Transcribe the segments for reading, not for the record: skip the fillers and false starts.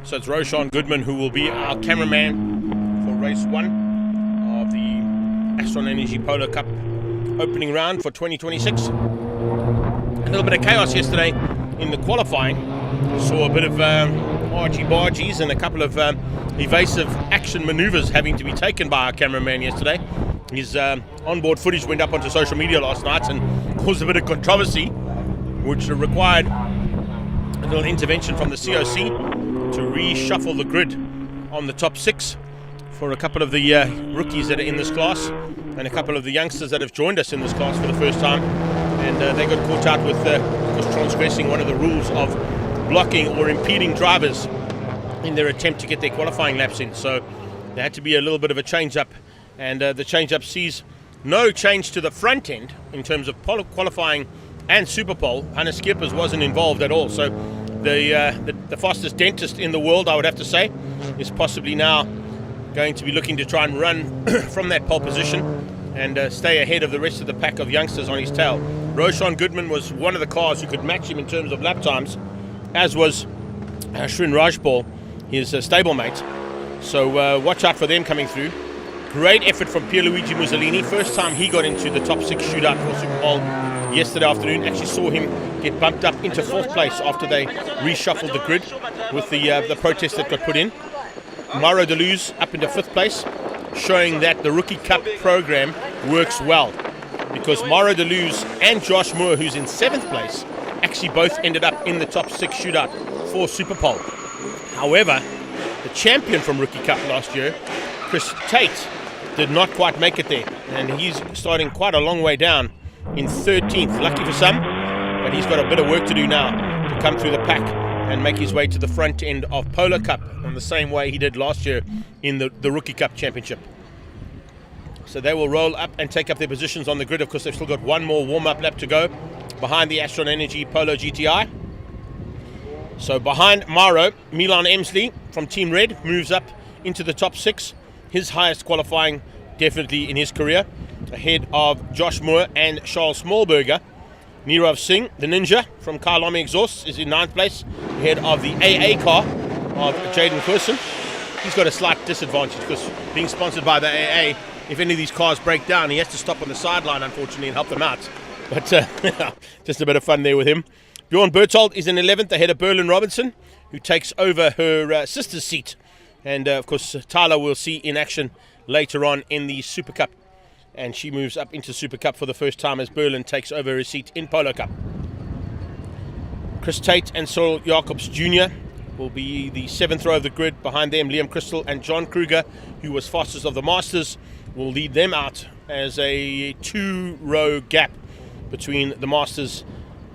So it's Roshan Goodman who will be our cameraman for race 1 of the Astron Energy Polo Cup opening round for 2026. A little bit of chaos yesterday in the qualifying. Saw a bit of argy-bargies and a couple of evasive action maneuvers having to be taken by our cameraman yesterday. His onboard footage went up onto social media last night and caused a bit of controversy, which required a little intervention from the COC to reshuffle the grid on the top 6 for a couple of the rookies that are in this class and a couple of the youngsters that have joined us in this class for the first time. And they got caught out with transgressing one of the rules of blocking or impeding drivers in their attempt to get their qualifying laps in. So there had to be a little bit of a change-up, and the change-up sees no change to the front end in terms of qualifying and Superpole. Hannes Skippers wasn't involved at all. So the fastest dentist in the world, I would have to say, is possibly now going to be looking to try and run from that pole position and stay ahead of the rest of the pack of youngsters on his tail. Roshan Goodman was one of the cars who could match him in terms of lap times, as was Shrin Rajpal, his stablemate. So watch out for them coming through. Great effort from Pierluigi Mussolini. First time he got into the top 6 shootout for Super Bowl yesterday afternoon. Actually saw him get bumped up into 4th place after they reshuffled the grid with the protest that got put in. Mauro Deleuze up into 5th place, showing that the Rookie Cup program works well, because Mauro Deleuze and Josh Moore, who's in 7th place, actually both ended up in the top 6 shootout for Superpole. However, the champion from Rookie Cup last year, Chris Tate, did not quite make it there, and he's starting quite a long way down in 13th. Lucky for some, but he's got a bit of work to do now to come through the pack and make his way to the front end of Polo Cup in the same way he did last year in the Rookie Cup Championship. So they will roll up and take up their positions on the grid. Of course, they've still got one more warm-up lap to go behind the Astron Energy Polo GTI. So behind Mauro, Milan Emsley from Team Red moves up into the top 6. His highest qualifying definitely in his career, ahead of Josh Moore and Charles Smallberger. Nirav Singh, the Ninja from Kylarney Exhausts, is in 9th place, ahead of the AA car of Jaden Curson. He's got a slight disadvantage because being sponsored by the AA, if any of these cars break down, he has to stop on the sideline, unfortunately, and help them out. But just a bit of fun there with him. Bjorn Berthold is in 11th, ahead of Berlin Robinson, who takes over her sister's seat. And, of course, Tyler we'll see in action later on in the Super Cup. And she moves up into Super Cup for the first time as Berlin takes over her seat in Polo Cup. Chris Tate and Cyril Jacobs Jr. will be the 7th row of the grid. Behind them, Liam Crystal and John Kruger, who was fastest of the Masters, will lead them out as a 2-row gap between the Masters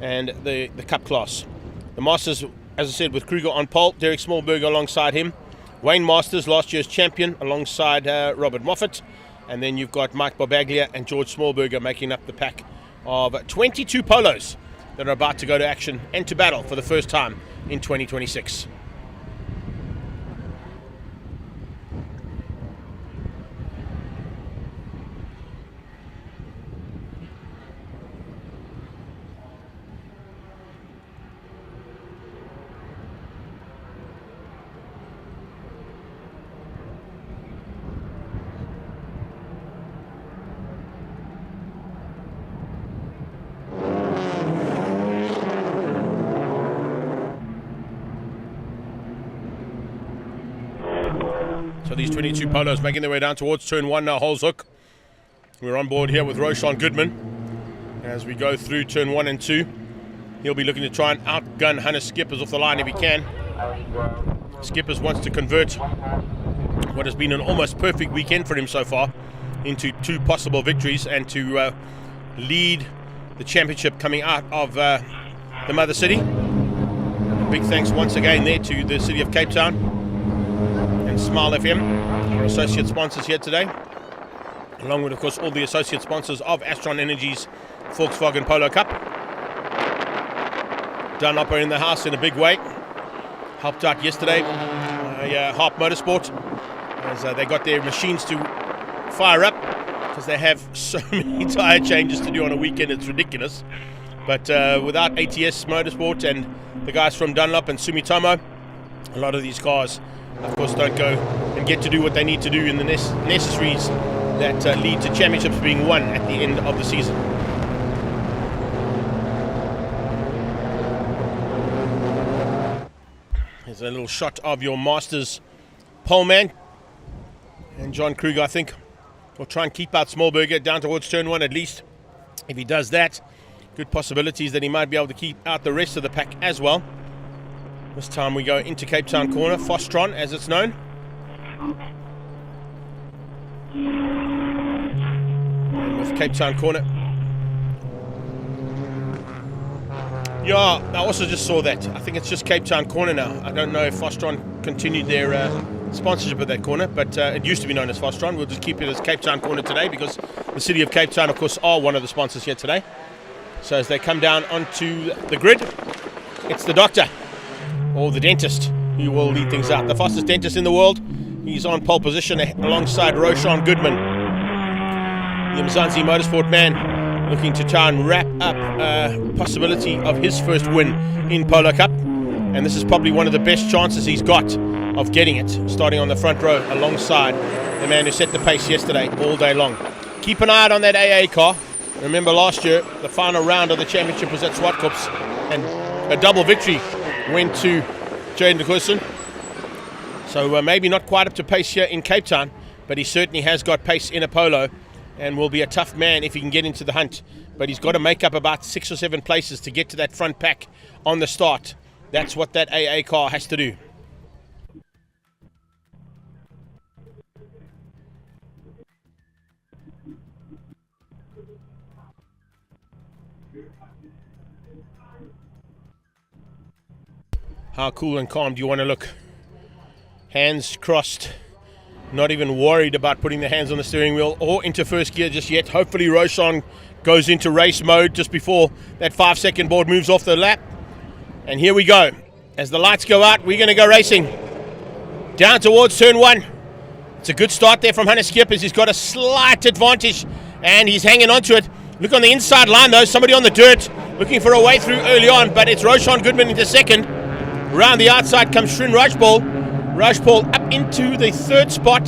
and the Cup class. The Masters, as I said, with Kruger on pole, Derek Smallberger alongside him. Wayne Masters, last year's champion, alongside Robert Moffat. And then you've got Mike Barbaglia and George Smallberger making up the pack of 22 polos that are about to go to action and to battle for the first time in 2026. So these 22 polos making their way down towards turn 1 now, Holzhoek. We're on board here with Roshan Goodman as we go through turn 1 and 2. He'll be looking to try and outgun Hannes Skippers off the line if he can. Skippers wants to convert what has been an almost perfect weekend for him so far into 2 possible victories and to lead the championship coming out of the Mother City. Big thanks once again there to the City of Cape Town and Smile FM, our associate sponsors here today, along with, of course, all the associate sponsors of Astron Energy's Volkswagen Polo Cup. Dunlop are in the house in a big way. Helped out yesterday, Harp Motorsport, as they got their machines to fire up, because they have so many tyre changes to do on a weekend, it's ridiculous. But without ATS Motorsport and the guys from Dunlop and Sumitomo, A lot of these cars, of course, don't go and get to do what they need to do in the necessaries that lead to championships being won at the end of the season. Here's a little shot of your Masters pole man. And John Kruger, I think, will try and keep out Smallberger down towards turn 1 at least. If he does that, good possibilities that he might be able to keep out the rest of the pack as well. This time we go into Cape Town corner, Fostron as it's known. And with Cape Town corner. Yeah, I also just saw that. I think it's just Cape Town corner now. I don't know if Fostron continued their sponsorship of that corner, but it used to be known as Fostron. We'll just keep it as Cape Town corner today because the city of Cape Town, of course, are one of the sponsors here today. So as they come down onto the grid, it's the doctor or the dentist who will lead things out. The fastest dentist in the world. He's on pole position alongside Roshan Goodman, the Mzansi Motorsport man, looking to try and wrap up possibility of his first win in Polo Cup. And this is probably one of the best chances he's got of getting it, starting on the front row alongside the man who set the pace yesterday all day long. Keep an eye out on that AA car. Remember last year, the final round of the championship was at Swartkops, and a double victory went to Jaden de Koosen. So maybe not quite up to pace here in Cape Town, but he certainly has got pace in a polo and will be a tough man if he can get into the hunt. But he's got to make up about 6 or 7 places to get to that front pack on the start. That's what that AA car has to do. How cool and calm do you want to look? Hands crossed, not even worried about putting the hands on the steering wheel or into first gear just yet. Hopefully Roshan goes into race mode just before that 5-second board moves off the lap. And here we go. As the lights go out, we're going to go racing down towards turn 1. It's a good start there from Hannes Skippers. He's got a slight advantage and he's hanging on to it. Look on the inside line though, somebody on the dirt looking for a way through early on, but it's Roshan Goodman into second. Round the outside comes Shrin Rajpal. Rajpal up into the 3rd spot,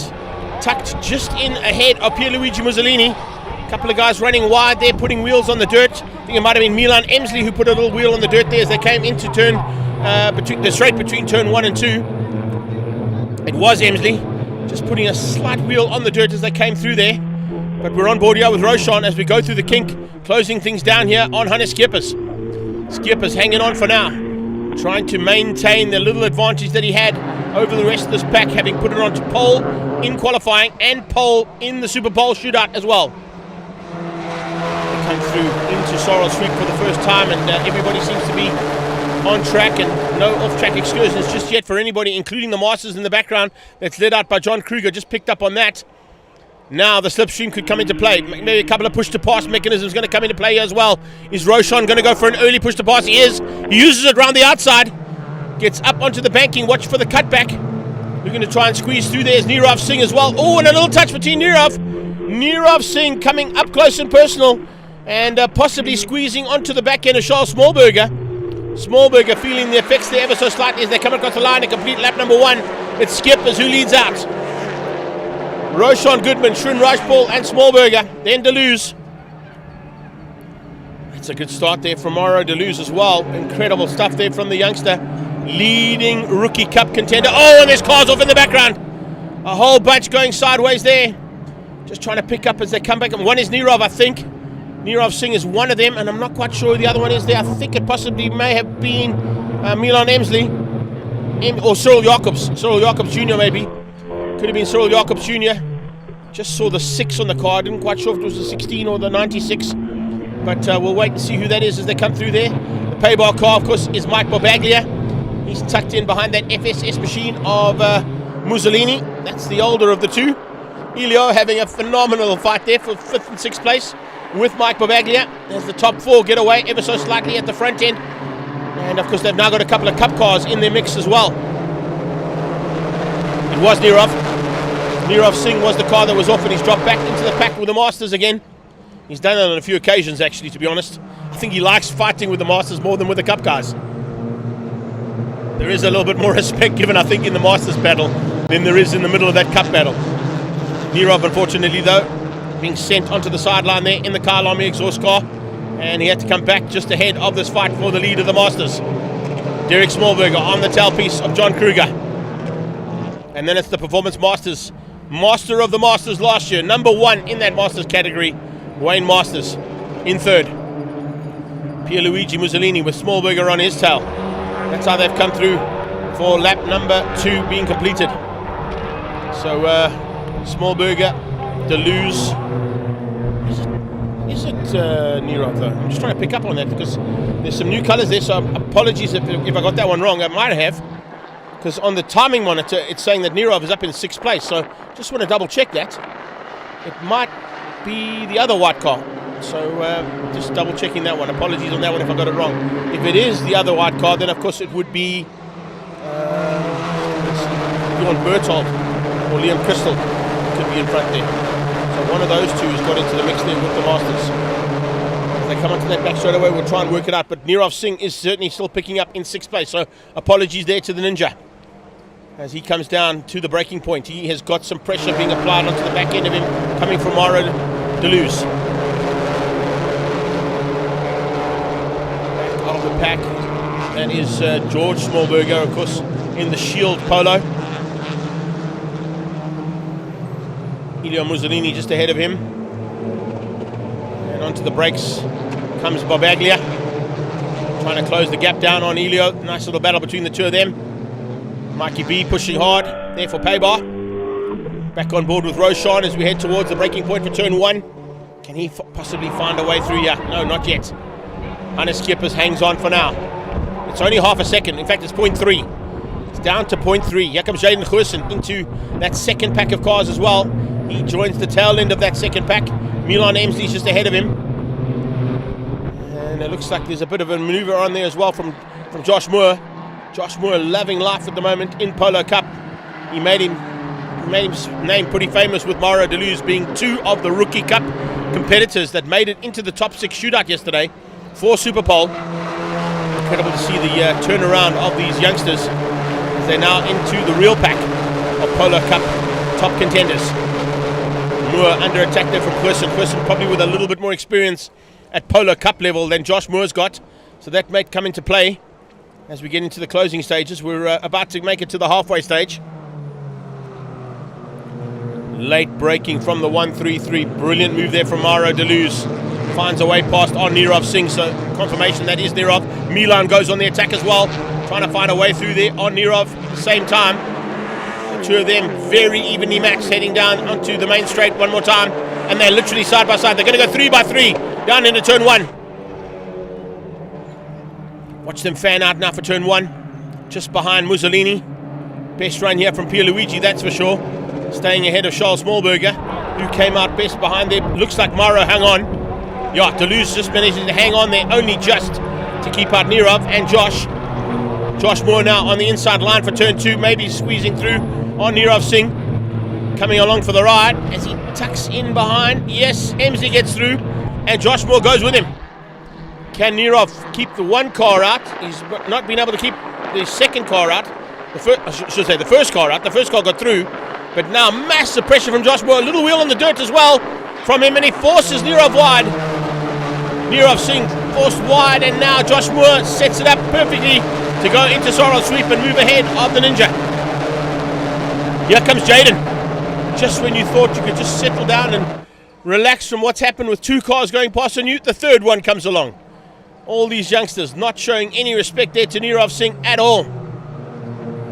tucked just in ahead of Pierluigi Mussolini. A couple of guys running wide there, putting wheels on the dirt. I think it might have been Milan Emsley who put a little wheel on the dirt there as they came into turn, straight between turn 1 and 2. It was Emsley, just putting a slight wheel on the dirt as they came through there. But we're on board here with Roshan as we go through the kink, closing things down here on Hannes Skippers. Skippers hanging on for now, trying to maintain the little advantage that he had over the rest of this pack, having put it onto pole in qualifying and pole in the Super Bowl shootout as well. They come through into Sorrel Street for the first time, and everybody seems to be on track and no off-track excursions just yet for anybody, including the Masters in the background that's led out by John Kruger. Just picked up on that. Now the slipstream could come into play. Maybe a couple of push-to-pass mechanisms going to come into play here as well. Is Roshan going to go for an early push-to-pass? He is. He uses it around the outside. Gets up onto the banking. Watch for the cutback. Looking to try and squeeze through. There's Nirav Singh as well. Oh, and a little touch between Nirav Singh coming up close and personal and possibly squeezing onto the back end of Charles Smallberger. Smallberger feeling the effects there ever so slightly as they come across the line and complete lap number 1. It's Skippers who leads out. Roshan Goodman, Shrin Rajpal and Smallberger, then Deleuze. That's a good start there from Mauro Deleuze as well. Incredible stuff there from the youngster. Leading rookie cup contender. Oh, and there's cars off in the background. A whole bunch going sideways there. Just trying to pick up as they come back. And one is Nirav, I think. Nirav Singh is one of them, and I'm not quite sure who the other one is there. I think it possibly may have been Milan Emsley or Cyril Jacobs. Cyril Jacobs Jr. maybe. Could have been Cyril Jacobs Jr. Just saw the 6 on the car. Didn't quite sure if it was the 16 or the 96. But we'll wait and see who that is as they come through there. The paybar car, of course, is Mike Bobaglia. He's tucked in behind that FSS machine of Mussolini. That's the older of the two. Elio having a phenomenal fight there for 5th and 6th place with Mike Bobaglia. There's the top 4 get away ever so slightly at the front end. And, of course, they've now got a couple of cup cars in their mix as well. It was Nirav. Nirav Singh was the car that was off, and he's dropped back into the pack with the Masters again. He's done it on a few occasions, actually, to be honest. I think he likes fighting with the Masters more than with the Cup cars. there is a little bit more respect given, I think, in the Masters battle than there is in the middle of that Cup battle. Nirov, unfortunately, though, being sent onto the sideline there in the Killarney exhaust car, and he had to come back just ahead of this fight for the lead of the Masters. Derek Smallberger on the tailpiece of John Kruger. And then it's the Performance Masters. Master of the Masters last year, number 1 in that Masters category, Wayne Masters in third. Pierluigi Mussolini with Smallberger on his tail. That's how they've come through for lap number 2 being completed. So Smallberger, Deleuze. Is it Nirov though? I'm just trying to pick up on that because there's some new colours there, so apologies if I got that one wrong. I might have, because on the timing monitor it's saying that Nirov is up in 6th place, so just want to double check that. It might be the other white car, so just double checking that one. Apologies on that one if I got it wrong. If it is the other white car, then of course it would be Bjorn Berthold or Liam Crystal could be in front there. So one of those two has got into the mix there with the Masters. If they come onto that back straight away, we'll try and work it out. But Nirov Singh is certainly still picking up in 6th place. So apologies there to the Ninja. As he comes down to the breaking point, he has got some pressure being applied onto the back end of him, coming from Mauro Deleuze. Back of the pack, that is George Smallberger, of course, in the Shield Polo. Elio Mussolini just ahead of him. And onto the brakes comes Barbaglia, trying to close the gap down on Elio. Nice little battle between the two of them. Mikey B pushing hard there for Paybar. Back on board with Roshan as we head towards the breaking point for turn 1. Can he possibly find a way through here? No, not yet. Hannes Kippers hangs on for now. It's only half a second. In fact, it's 0.3. It's down to 0.3. Here comes Jaden Goosen into that second pack of cars as well. He joins the tail end of that second pack. Milan Emsley's just ahead of him. And it looks like there's a bit of a maneuver on there as well from Josh Moore. Josh Moore loving life at the moment in Polo Cup. He made his name pretty famous with Mauro Deleuze being 2 of the Rookie Cup competitors that made it into the top 6 shootout yesterday for Super Pole. Incredible to see the turnaround of these youngsters as they're now into the real pack of Polo Cup top contenders. Moore under attack there from Person probably with a little bit more experience at Polo Cup level than Josh Moore's got, so that might come into play as we get into the closing stages. We're about to make it to the halfway stage. Late braking from the 133. Brilliant move there from Mauro Deleuze. Finds a way past on Nirov Singh, so confirmation that is Nirov. Milan goes on the attack as well, trying to find a way through there on Nirov at the same time. The two of them very evenly matched, heading down onto the main straight one more time, and they're literally side by side. They're going to go 3 by 3 down into turn 1. Watch them fan out now for turn 1, just behind Mussolini. Best run here from Pierluigi, that's for sure. Staying ahead of Charles Smallberger, who came out best behind there. Looks like Mauro hung on. Yeah, Deleuze just managed to hang on there, only just to keep out Nirov and Josh. Josh Moore now on the inside line for turn 2, maybe squeezing through on Nirov Singh. Coming along for the ride as he tucks in behind. Yes, Emsley gets through, and Josh Moore goes with him. Can Nirov keep the one car out? He's not been able to keep the second car out. The first car out. The first car got through. But now massive pressure from Josh Moore. A little wheel on the dirt as well from him, and he forces Nirov wide. Nirov Singh forced wide, and now Josh Moore sets it up perfectly to go into Sorrel Sweep and move ahead of the Ninja. Here comes Jaden. Just when you thought you could just settle down and relax from what's happened with 2 cars going past on you, the third one comes along. All these youngsters not showing any respect there to Nirov Singh at all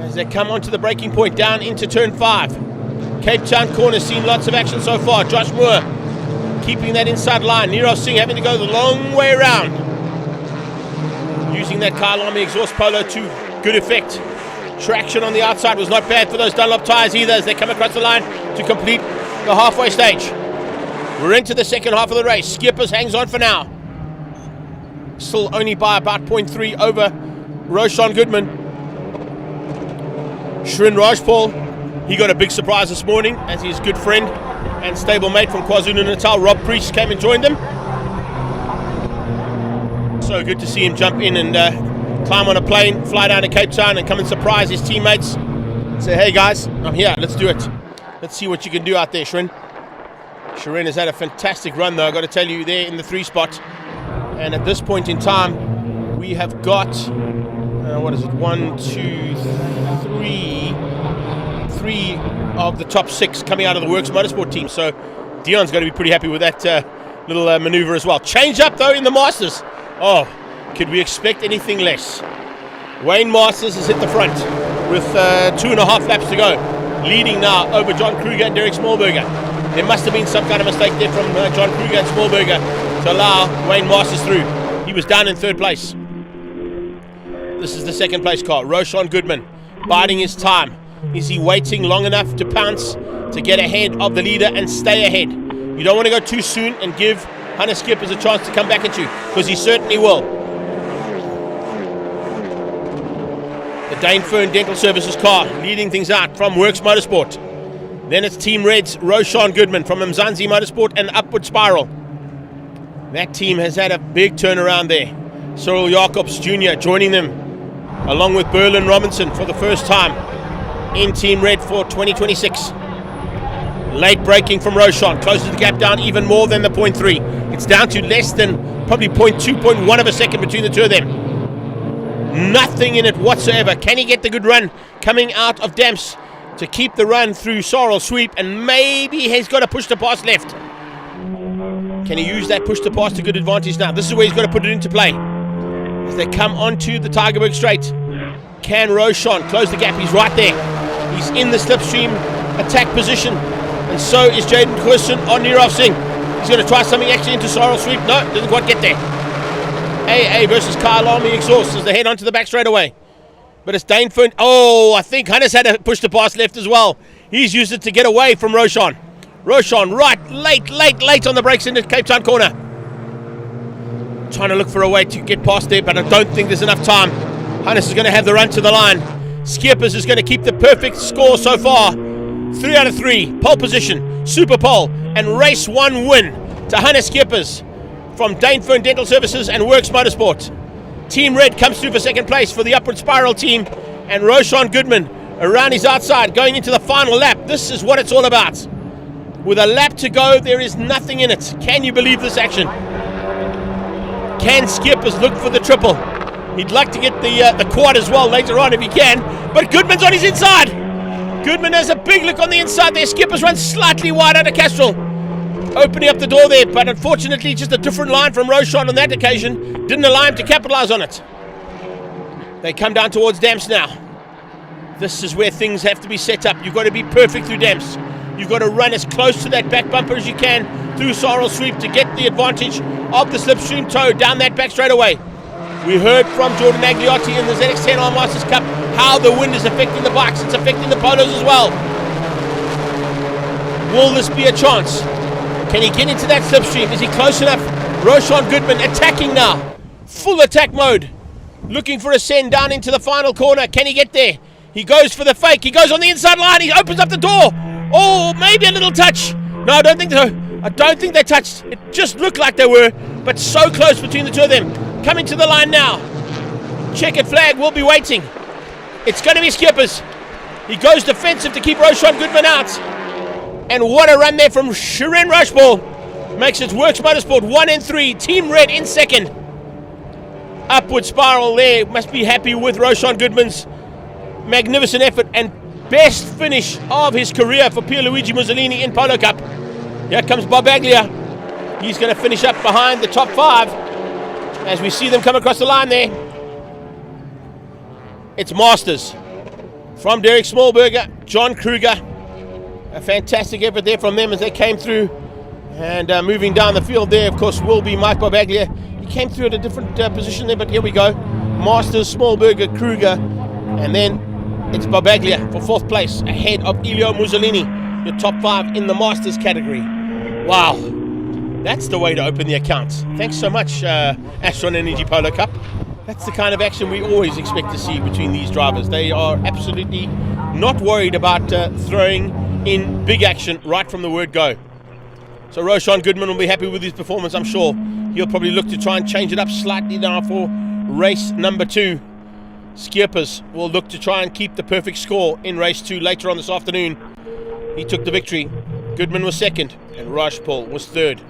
as they come onto the breaking point down into turn 5. Cape Town corner seen lots of action so far. Josh Moore keeping that inside line. Nirov Singh having to go the long way around, using that Killarney exhaust polo to good effect. Traction on the outside was not bad for those Dunlop tyres either as they come across the line to complete the halfway stage. We're into the second half of the race. Skippers hangs on for now. Still only by about 0.3 over Roshan Goodman. Shrin Rajpal, he got a big surprise this morning as his good friend and stablemate from KwaZulu-Natal, Rob Priest, came and joined them. So good to see him jump in and climb on a plane, fly down to Cape Town and come and surprise his teammates. Say, hey guys, I'm here, let's do it. Let's see what you can do out there, Shirin. Shirin has had a fantastic run though, I've got to tell you, there in the 3 spot. And at this point in time, we have got, what is it, 1, 2, 3 of the top 6 coming out of the Works Motorsport team. So Dion's going to be pretty happy with that little maneuver as well. Change up though in the Masters. Oh, could we expect anything less? Wayne Masters has hit the front with 2.5 laps to go, leading now over John Kruger and Derek Smallberger. There must have been some kind of mistake there from John Kruger and Smallberger to allow Wayne Masters through. He was down in 3rd place. This is the 2nd place car. Roshan Goodman biding his time. Is he waiting long enough to pounce, to get ahead of the leader and stay ahead? You don't want to go too soon and give Hannes Skippers a chance to come back at you, because he certainly will. The Dane Fern Dental Services car leading things out from Works Motorsport. Then it's Team Red's Roshan Goodman from Mzansi Motorsport and Upward Spiral. That team has had a big turnaround there. Cyril Jacobs Jr. joining them, along with Berlin Robinson for the first time in Team Red for 2026. Late braking from Roshan closes the gap down even more than the 0.3. It's down to less than probably 0.2, 0.1 of a second between the two of them. Nothing in it whatsoever. Can he get the good run coming out of Damps to keep the run through Sorrel Sweep? And maybe he's got to push the pass left. Can he use that push the pass to good advantage now? This is where he's got to put it into play. As they come onto the Tigerberg Straight, can Roshan close the gap? He's right there. He's in the slipstream attack position, and so is Jaden Quirson on Nirav Singh. He's going to try something actually into Sorrel Sweep. No, doesn't quite get there. AA versus Kyle Army Exhaust as they head onto the back straightaway. But it's Dane Fern. Oh, I think Hannes had to push the pass left as well. He's used it to get away from Roshan. Roshan right, late on the brakes into Cape Town corner. Trying to look for a way to get past there, but I don't think there's enough time. Hannes is going to have the run to the line. Skippers is going to keep the perfect score so far. 3 out of 3, pole position, super pole, and race 1 win to Hannes Skippers from Dane Fern Dental Services and Works Motorsport. Team Red comes through for 2nd place for the Upward Spiral team, and Roshan Goodman around his outside going into the final lap. This is what it's all about. With a lap to go, there is nothing in it. Can you believe this action? Can Skippers look for the triple? He'd like to get the quad as well later on if he can, but Goodman's on his inside. Goodman has a big look on the inside there. Skippers runs slightly wide out of Castrol, opening up the door there, but unfortunately just a different line from Roshan on that occasion. Didn't allow him to capitalize on it. They come down towards Damps now. This is where things have to be set up. You've got to be perfect through Damps. You've got to run as close to that back bumper as you can through Sorrel Sweep to get the advantage of the slipstream toe down that back straightaway. We heard from Jordan Agliotti in the ZX10R Masters Cup how the wind is affecting the bikes. It's affecting the polos as well. Will this be a chance? Can he get into that slipstream? Is he close enough? Roshan Goodman attacking now. Full attack mode. Looking for a send down into the final corner. Can he get there? He goes for the fake. He goes on the inside line. He opens up the door. Oh, maybe a little touch. No, I don't think so. I don't think they touched. It just looked like they were, but so close between the two of them. Coming to the line now. Checkered flag will be waiting. It's going to be Skippers. He goes defensive to keep Roshan Goodman out. And what a run there from Shirin Rushball. Makes it Works Motorsport 1 and 3. Team Red in 2nd. Upward Spiral there. Must be happy with Roshan Goodman's magnificent effort and best finish of his career for Pierluigi Mussolini in Polo Cup. Here comes Bob Aglia. He's going to finish up behind the top 5 as we see them come across the line there. It's Masters from Derek Smallberger, John Kruger. A fantastic effort there from them as they came through. And moving down the field there, of course, will be Mike Bobaglia. He came through at a different position there, but here we go. Masters, Smallberger, Kruger, and then it's Bobaglia for 4th place, ahead of Elio Mussolini, your top 5 in the Masters category. Wow, that's the way to open the account. Thanks so much, Astron Energy Polo Cup. That's the kind of action we always expect to see between these drivers. They are absolutely not worried about throwing in big action right from the word go. So Roshan Goodman will be happy with his performance, I'm sure. He'll probably look to try and change it up slightly now for race number 2. Skierpers will look to try and keep the perfect score in race 2 later on this afternoon. He took the victory. Goodman was second and Rajpal was third.